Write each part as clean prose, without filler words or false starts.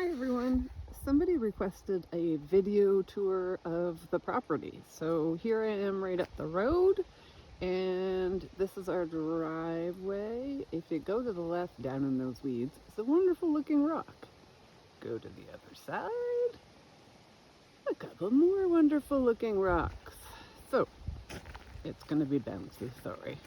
Hi everyone. Somebody requested a video tour of the property. So here I am right up the road, and this is our driveway. If you go to the left down in those weeds, it's a wonderful looking rock. Go to the other side, a couple more wonderful looking rocks. So it's gonna be bouncy, sorry.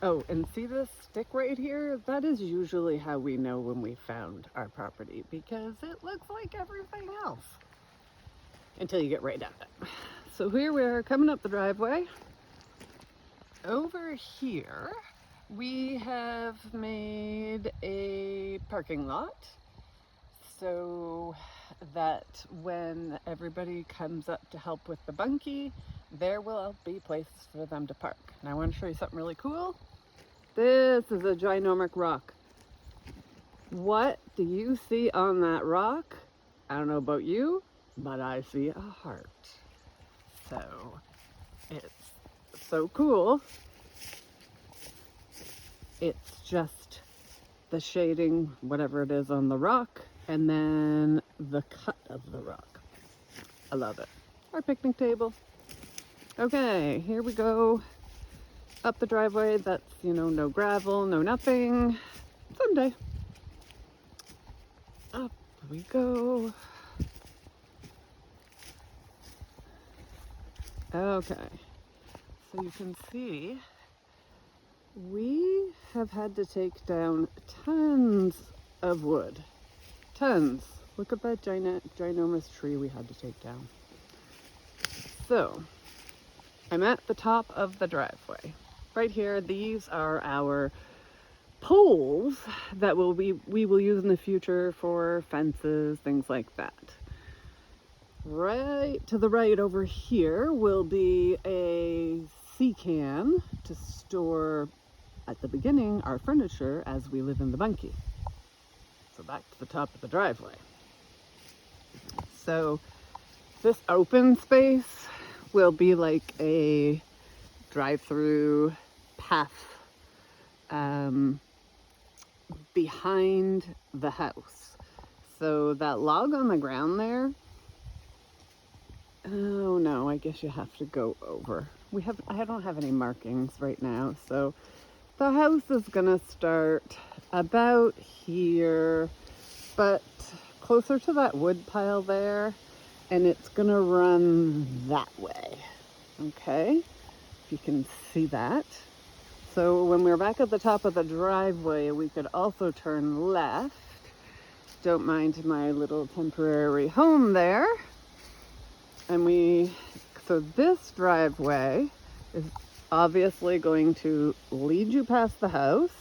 Oh, and see this stick right here? That is usually how we know when we found our property, because it looks like everything else until you get right at it. So here we are coming up the driveway. Over here, we have made a parking lot so that when everybody comes up to help with the bunkie, there will be places for them to park. And I want to show you something really cool. This is a ginormous rock. What do you see on that rock? I don't know about you, but I see a heart. So it's so cool. It's just the shading, whatever it is on the rock, and then the cut of the rock. I love it. Our picnic table. Okay, here we go. Up the driveway. That's, no gravel, no nothing. Someday. Up we go. Okay, so you can see we have had to take down tons of wood. Tons. Look at that ginormous tree we had to take down. So, I'm at the top of the driveway. Right here, these are our poles that we will use in the future for fences, things like that. Right to the right over here will be a sea can to store, at the beginning, our furniture as we live in the bunkie. So back to the top of the driveway. So this open space will be like a drive-through path behind the house. So that log on the ground there, oh no, I guess you have to go over. I don't have any markings right now, so the house is gonna start about here, but closer to that wood pile there, and it's gonna run that way. Okay, if you can see that. So when we're back at the top of the driveway, we could also turn left. Don't mind my little temporary home there. And so this driveway is obviously going to lead you past the house.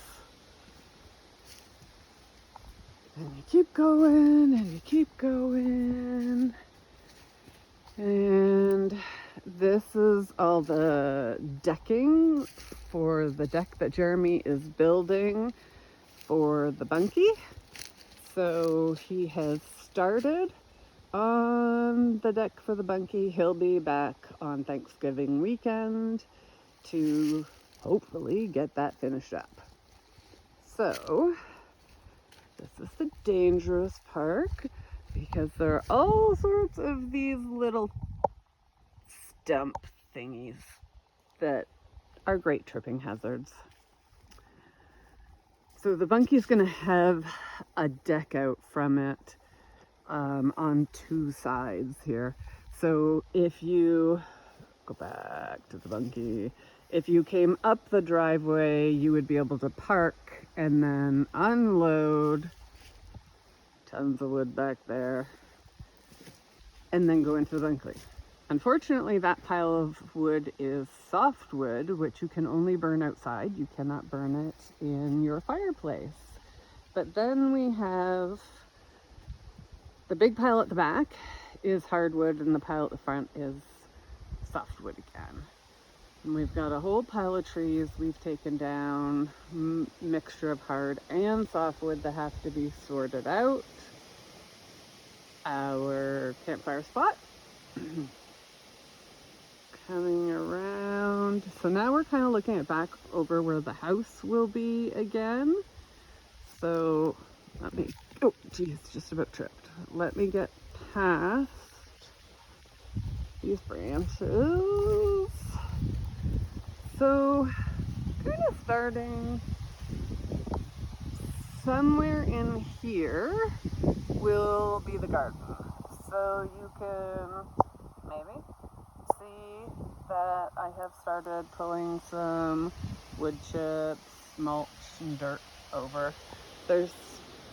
And you keep going and you keep going. And this is all the decking for the deck that Jeremy is building for the bunkie. So he has started on the deck for the bunkie. He'll be back on Thanksgiving weekend to hopefully get that finished up. So this is the dangerous park because there are all sorts of these little stump thingies that are great tripping hazards. So the bunkie's gonna have a deck out from it on two sides here. So if you go back to the bunkie, if you came up the driveway, you would be able to park and then unload tons of wood back there and then go into the bunkie. Unfortunately, that pile of wood is softwood, which you can only burn outside. You cannot burn it in your fireplace. But then we have the big pile at the back is hardwood, and the pile at the front is softwood again. And we've got a whole pile of trees we've taken down, mixture of hard and softwood that have to be sorted out. Our campfire spot. Coming around. So now we're kind of looking at back over where the house will be again. So let me geez, just about tripped. Let me get past these branches. So, kind of starting somewhere in here will be the garden. So you can maybe see that I have started pulling some wood chips, mulch, and dirt over. There's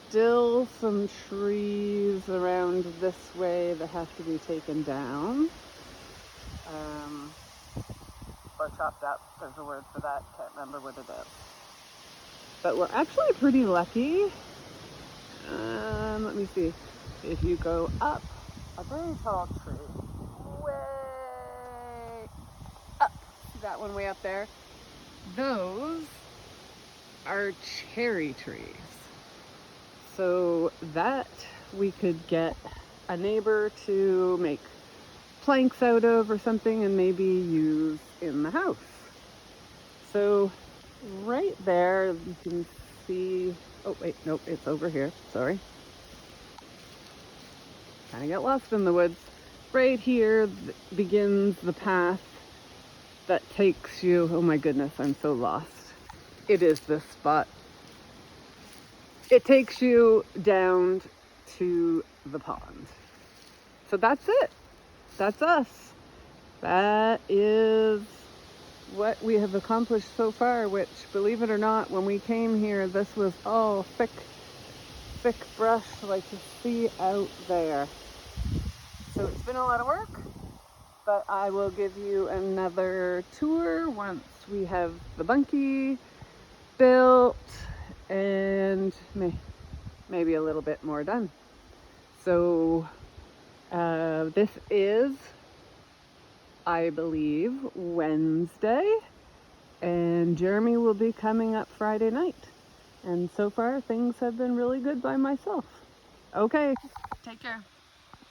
still some trees around this way that have to be taken down. Or chopped up. There's a word for that. Can't remember what it is. But we're actually pretty lucky. Let me see. If you go up a very tall tree, way up, see that one way up there? Those are cherry trees. So that we could get a neighbor to make planks out of or something and maybe use in the house. So right there you can see, oh wait, nope, it's over here, sorry. Kind of get lost in the woods. Right here begins the path that takes you, oh my goodness, I'm so lost. It is this spot. It takes you down to the pond. So that's it. That's us. That is what we have accomplished so far, which, believe it or not, when we came here, this was all thick brush like you see out there. So it's been a lot of work, but I will give you another tour once we have the bunkie built and maybe a little bit more done. So this is, I believe, Wednesday, and Jeremy will be coming up Friday night. And so far, things have been really good by myself. Okay, take care.